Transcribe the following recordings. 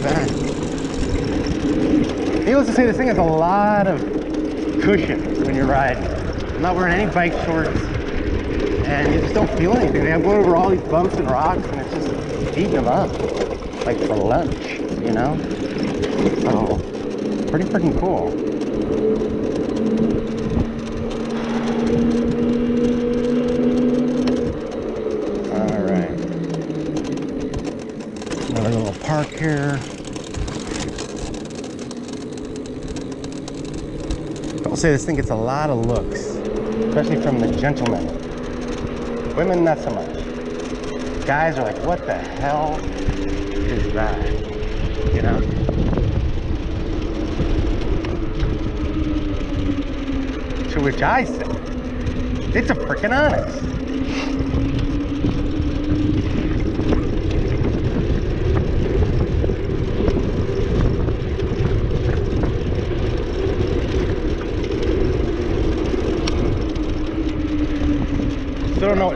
not bad. Needless to say, this thing has a lot of cushion when you're riding. I'm not wearing any bike shorts, and you just don't feel anything. I'm going over all these bumps and rocks, and it's just eating them up, like for lunch, you know? So, pretty freaking cool. All right. Another little park here. I'll say this thing gets a lot of looks, especially from the gentlemen. Women, not so much. Guys are like, what the hell is that? You know? To which I said, it's a freaking ONYX.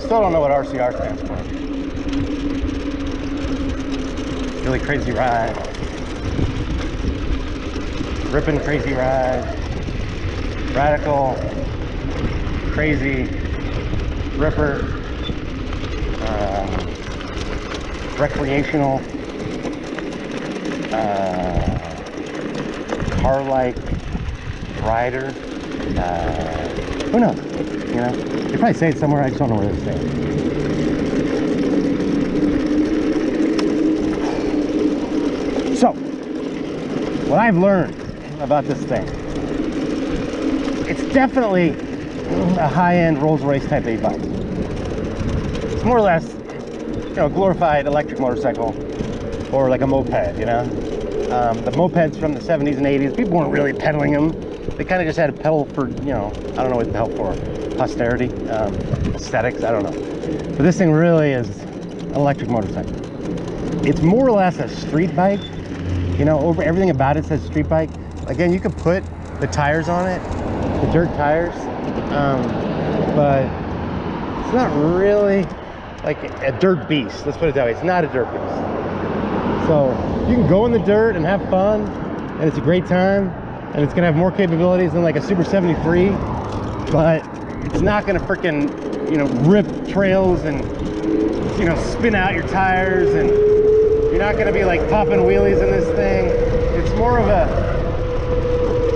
Still don't know what RCR stands for. Really crazy ride. Ripping crazy ride. Radical. Crazy. Ripper. Recreational. Car-like rider. Who knows? You know, they probably say it somewhere, I just don't know where it's saying. So, what I've learned about this thing, it's definitely a high-end Rolls-Royce type e-bike. It's more or less, you know, a glorified electric motorcycle, or like a moped, you know? The mopeds from the 70s and 80s, people weren't really pedaling them. They kind of just had a pedal for, you know, I don't know what the hell for. Posterity, aesthetics, I don't know. But this thing really is an electric motorcycle. It's more or less a street bike. You know, over everything about it says street bike. Again, you could put the tires on it, the dirt tires, but it's not really like a dirt beast. Let's put it that way. It's not a dirt beast. So you can go in the dirt and have fun, and it's a great time, and it's gonna have more capabilities than like a Super 73, but it's not gonna freaking, you know, rip trails and, you know, spin out your tires, and you're not gonna be like popping wheelies in this thing. It's more of a,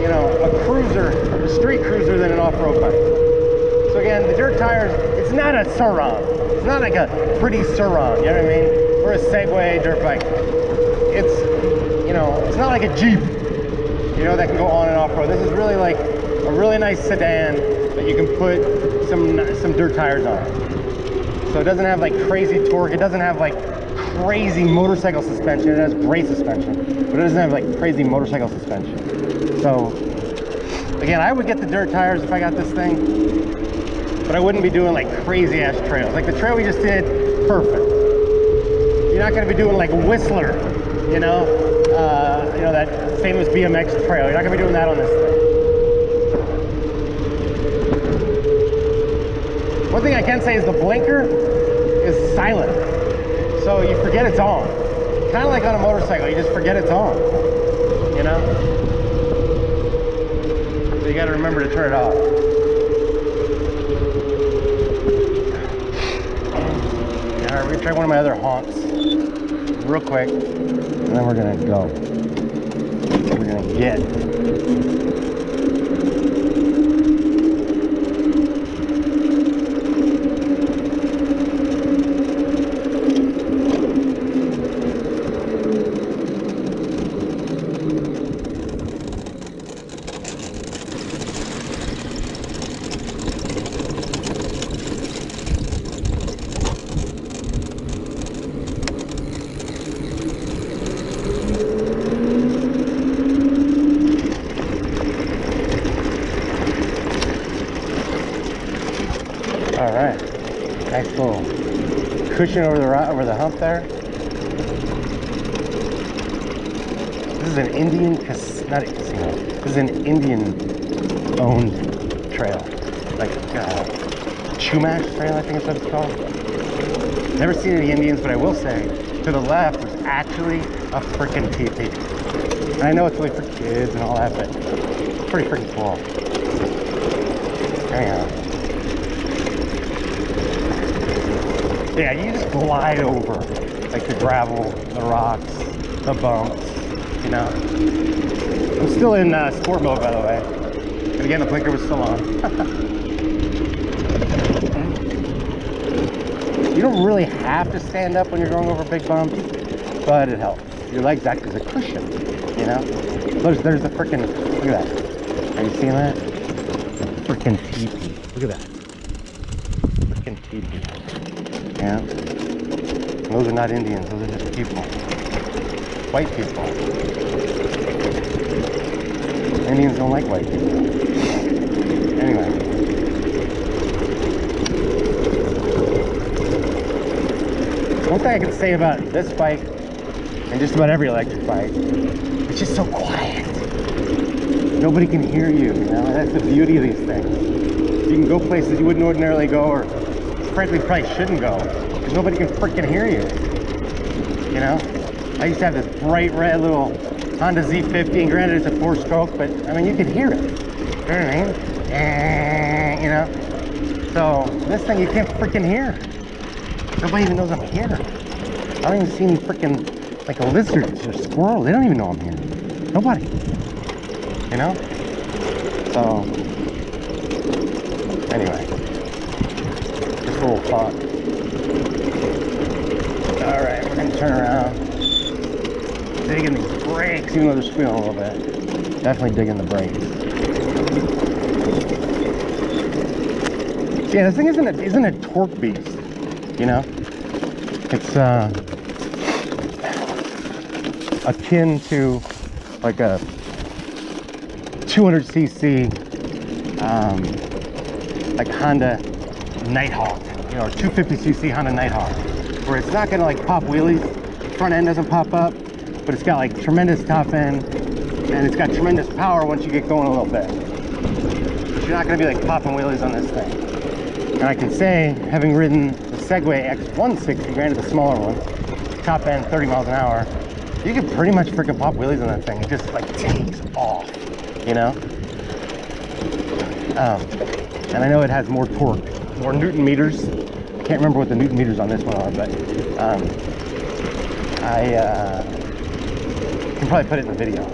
you know, a cruiser, a street cruiser than an off-road bike. So again, the dirt tires, it's not a Sur-Ron. It's not like a pretty Sur-Ron, you know what I mean? Or a Segway dirt bike. It's, you know, it's not like a Jeep, you know, that can go on and off-road. This is really like a really nice sedan that you can put some dirt tires on. So it doesn't have like crazy torque. It doesn't have like crazy motorcycle suspension. It has great suspension, but it doesn't have like crazy motorcycle suspension. So again, I would get the dirt tires if I got this thing, but I wouldn't be doing like crazy ass trails. Like the trail we just did, perfect. You're not gonna be doing like Whistler, you know that famous BMX trail. You're not gonna be doing that on this thing. One thing I can say is the blinker is silent, so you forget it's on. Kind of like on a motorcycle, you just forget it's on, you know? So you got to remember to turn it off. All right, we're gonna try one of my other haunts real quick, and then we're gonna go. We're gonna get. All right, nice little cushion over the hump there. This is an Indian, not a casino. This is an Indian-owned trail, like Chumash Trail, I think is what it's called. Never seen any Indians, but I will say to the left, there's actually a freaking TP. And I know it's really for kids and all that, but it's pretty freaking cool. Anyhow. Yeah, you just glide over like the gravel, the rocks, the bumps, you know. I'm still in sport mode, by the way. And again, the blinker was still on. You don't really have to stand up when you're going over big bumps, but it helps. Your legs act as a cushion, you know? There's the freaking, look at that. Are you seeing that? Freaking teepee. Look at that. Freaking teepee. Yeah. Those are not Indians, those are just people. White people. Indians don't like white people. Anyway. One thing I can say about this bike, and just about every electric bike, it's just so quiet. Nobody can hear you, you know? That's the beauty of these things. You can go places you wouldn't ordinarily go, or frankly probably shouldn't go, because nobody can freaking hear you, you know? I used to have this bright red little Honda Z50, and granted it's a 4-stroke, but I mean, you could hear it. You know what I mean? You know? So this thing you can't freaking hear. Nobody even knows I'm here. I don't even see any freaking, like a lizard or squirrel. They don't even know I'm here. Nobody. You know? So, anyway. Just a little thought. Alright, we're going to turn around. Digging these brakes, even though they're squealing a little bit. Definitely digging the brakes. Yeah, this thing isn't a torque beast. You know, it's akin to like a 200cc like Honda Nighthawk, you know, or 250cc Honda Nighthawk, where it's not gonna like pop wheelies. Front end doesn't pop up, but it's got like tremendous top end, and it's got tremendous power once you get going a little bit. But you're not gonna be like popping wheelies on this thing. And I can say, having ridden the Segway X160, granted the smaller one, top end 30 miles an hour, you can pretty much freaking pop wheelies on that thing. It just like takes off, you know? And I know it has more torque, more Newton meters. I can't remember what the Newton meters on this one are, but I can probably put it in the video,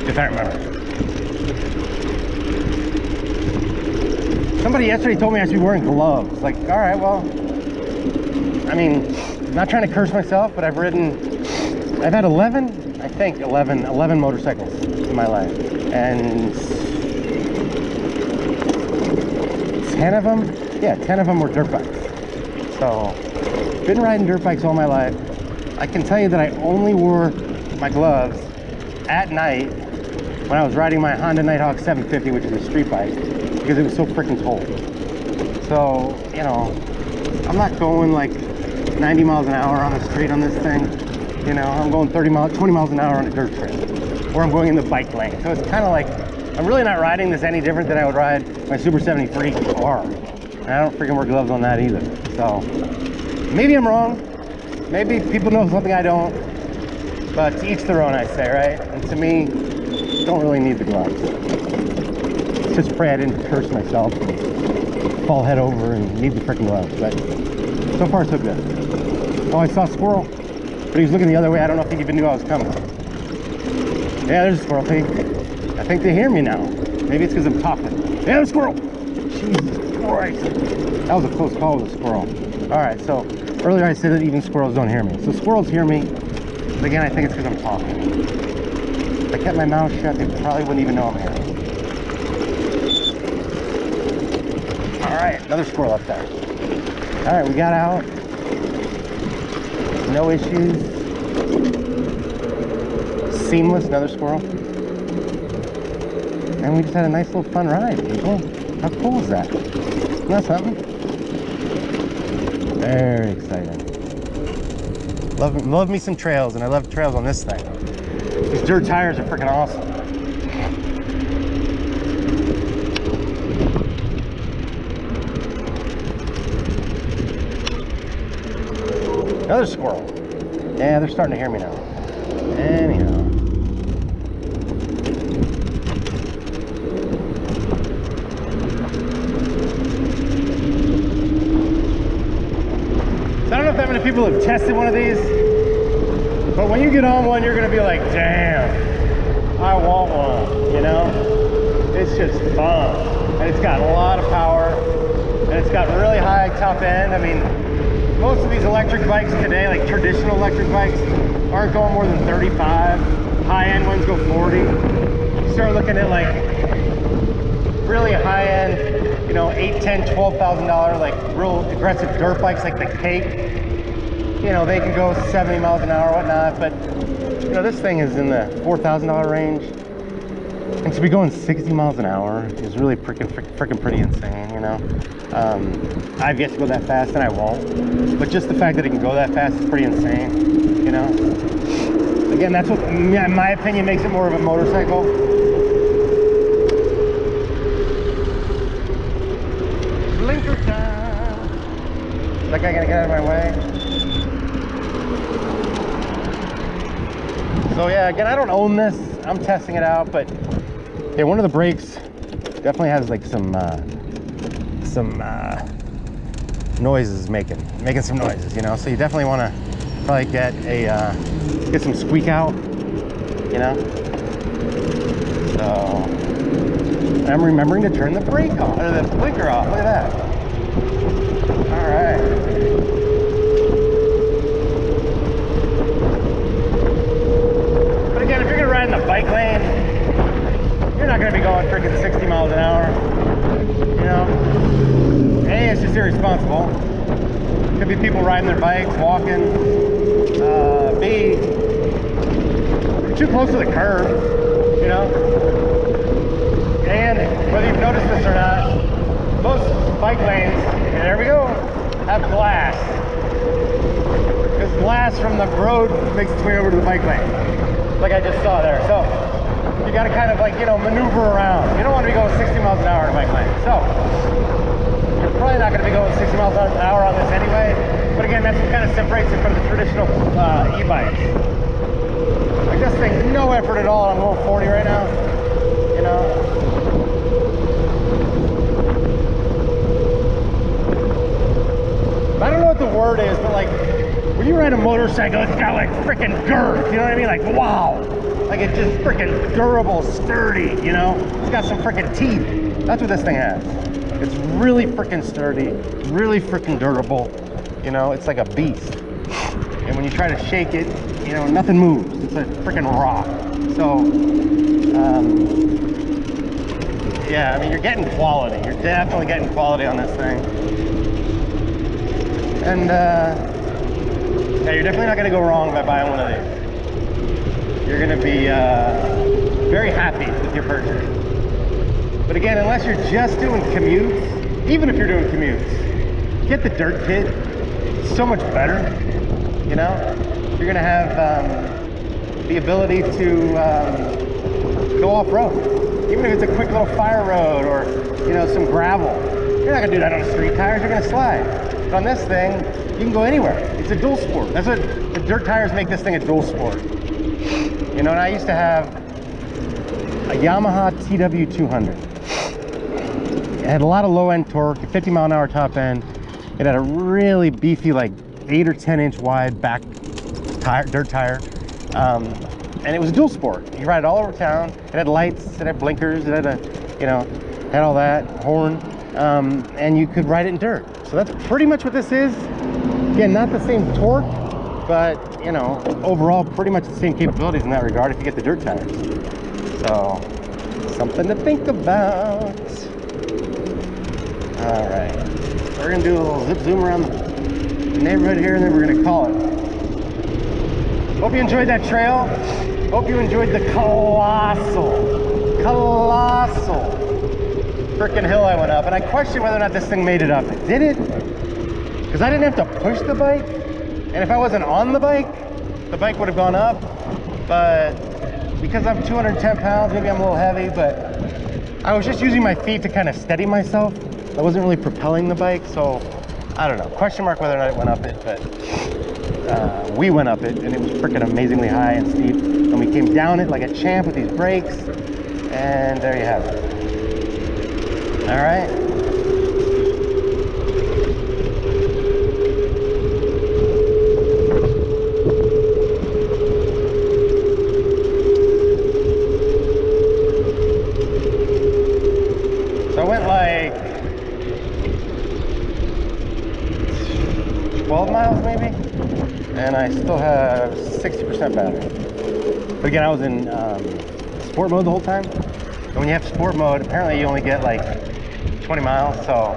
if I remember. Somebody yesterday told me I should be wearing gloves. Like, all right, well, I mean, I'm not trying to curse myself, but I've had 11 motorcycles in my life. And 10 of them, yeah, 10 of them were dirt bikes. So, been riding dirt bikes all my life. I can tell you that I only wore my gloves at night when I was riding my Honda Nighthawk 750, which is a street bike, because it was so freaking cold. So, you know, I'm not going like 90 miles an hour on the street on this thing. You know, I'm going 20 miles an hour on a dirt trail, or I'm going in the bike lane. So it's kind of like, I'm really not riding this any different than I would ride my Super 73 R. And I don't freaking wear gloves on that either. So, maybe I'm wrong. Maybe people know something I don't. But to each their own, I say, right? And to me, don't really need the gloves. Just pray I didn't curse myself and fall head over and need the freaking gloves. But so far so good. Oh, I saw a squirrel, but he was looking the other way. I don't know if he even knew I was coming. Yeah, there's a squirrel. I think they hear me now. Maybe it's because I'm talking. Yeah, there's a squirrel. Jesus Christ. That was a close call with a squirrel. All right, so earlier I said that even squirrels don't hear me. So squirrels hear me, but again, I think it's because I'm talking. If I kept my mouth shut, they probably wouldn't even know I'm here. All right, another squirrel up there. All right, we got out. No issues. Seamless, another squirrel. And we just had a nice little fun ride, people. How cool is that? Isn't that something? Very exciting. Love me some trails, and I love trails on this thing. These dirt tires are freaking awesome. Another squirrel. Yeah, they're starting to hear me now. Anyhow. So I don't know if that many people have tested one of these, but when you get on one, you're gonna be like, damn, I want one, you know? It's just fun. And it's got a lot of power, and it's got really high top end. I mean, most of these electric bikes today, like traditional electric bikes, aren't going more than 35. High-end ones go 40. You start looking at like really high-end, you know, $8,000, $10,000, $12,000, like real aggressive dirt bikes like the Cake. You know, they can go 70 miles an hour, whatnot, but you know, this thing is in the $4,000 range. And to be going 60 miles an hour is really freaking pretty insane, you know? I've yet to go that fast and I won't, but just the fact that it can go that fast is pretty insane, you know? Again, that's what, in my opinion, makes it more of a motorcycle. Blinker time. Is that guy gonna get out of my way? So yeah, again, I don't own this. I'm testing it out, but yeah, one of the brakes definitely has like some noises making some noises, you know. So you definitely want to probably get some squeak out, you know. So I'm remembering to turn the brake off, or the blinker off. Look at that. All right. But again, if you're gonna ride in the bike lane, you're not going to be going freaking 60 miles an hour, you know. A, it's just irresponsible. Could be people riding their bikes, walking. B, you're too close to the curb, you know. And whether you've noticed this or not, most bike lanes, and there we go, have glass. Because glass from the road makes its way over to the bike lane, like I just saw there. So you got to kind of like, you know, maneuver around. You don't want to be going 60 miles an hour in a bike lane. So you're probably not going to be going 60 miles an hour on this anyway. But again, that's what kind of separates it from the traditional e-bikes. Like this thing, no effort at all. I'm going 40 right now, you know. I don't know what the word is, but like when you ride a motorcycle, it's got like freaking girth. You know what I mean? Like, wow. Like it's just freaking durable, sturdy, you know? It's got some freaking teeth. That's what this thing has. It's really freaking sturdy, really freaking durable. You know, it's like a beast. And when you try to shake it, you know, nothing moves. It's a freaking rock. So, yeah, I mean, you're getting quality. You're definitely getting quality on this thing. And, yeah, you're definitely not gonna go wrong by buying one of these. You're going to be very happy with your purchase. But again, unless you're just doing commutes, even if you're doing commutes, get the dirt kit. It's so much better, you know. You're going to have the ability to go off-road. Even if it's a quick little fire road or, you know, some gravel. You're not going to do that on street tires. You're going to slide. But on this thing, you can go anywhere. It's a dual sport. That's what the dirt tires make this thing a dual sport. You know, and I used to have a Yamaha TW200. It had a lot of low-end torque, a 50-mile-an-hour top end. It had a really beefy, like 8 or 10-inch wide back tire, dirt tire, and it was a dual sport. You ride it all over town. It had lights, it had blinkers, it had a, you know, had all that horn, and you could ride it in dirt. So that's pretty much what this is. Again, not the same torque, but you know, overall pretty much the same capabilities in that regard if you get the dirt tires. So something to think about. All right, so we're gonna do a little zip zoom around the neighborhood here, and then we're gonna call it. Hope you enjoyed that trail. Hope you enjoyed the colossal freaking hill I went up, and I question whether or not this thing made it up. Did it? Because I didn't have to push the bike. And if I wasn't on the bike would have gone up. But because I'm 210 pounds, maybe I'm a little heavy, but I was just using my feet to kind of steady myself. I wasn't really propelling the bike, so I don't know. Question mark whether or not it went up it, but we went up it and it was freaking amazingly high and steep, and we came down it like a champ with these brakes, and there you have it. All right. So I went like 12 miles maybe, and I still have 60% battery. But again, I was in sport mode the whole time, and when you have sport mode, apparently you only get like 20 miles, so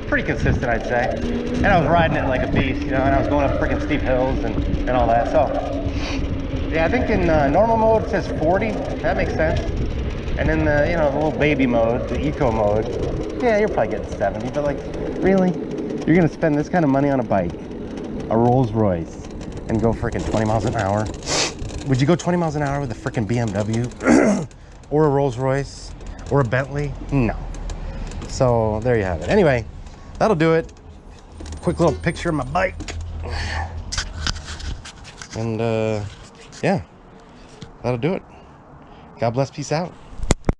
pretty consistent, I'd say. And I was riding it like a beast, you know, and I was going up freaking steep hills and all that. So yeah, I think in normal mode it says 40. That makes sense. And in the, you know, the little baby mode, the eco mode, yeah, you're probably getting 70. But like, really, you're gonna spend this kind of money on a bike, a Rolls Royce, and go freaking 20 miles an hour? Would you go 20 miles an hour with a freaking BMW or a Rolls Royce or a Bentley? No. So there you have it. Anyway, that'll do it. Quick little picture of my bike. And yeah, that'll do it. God bless, peace out.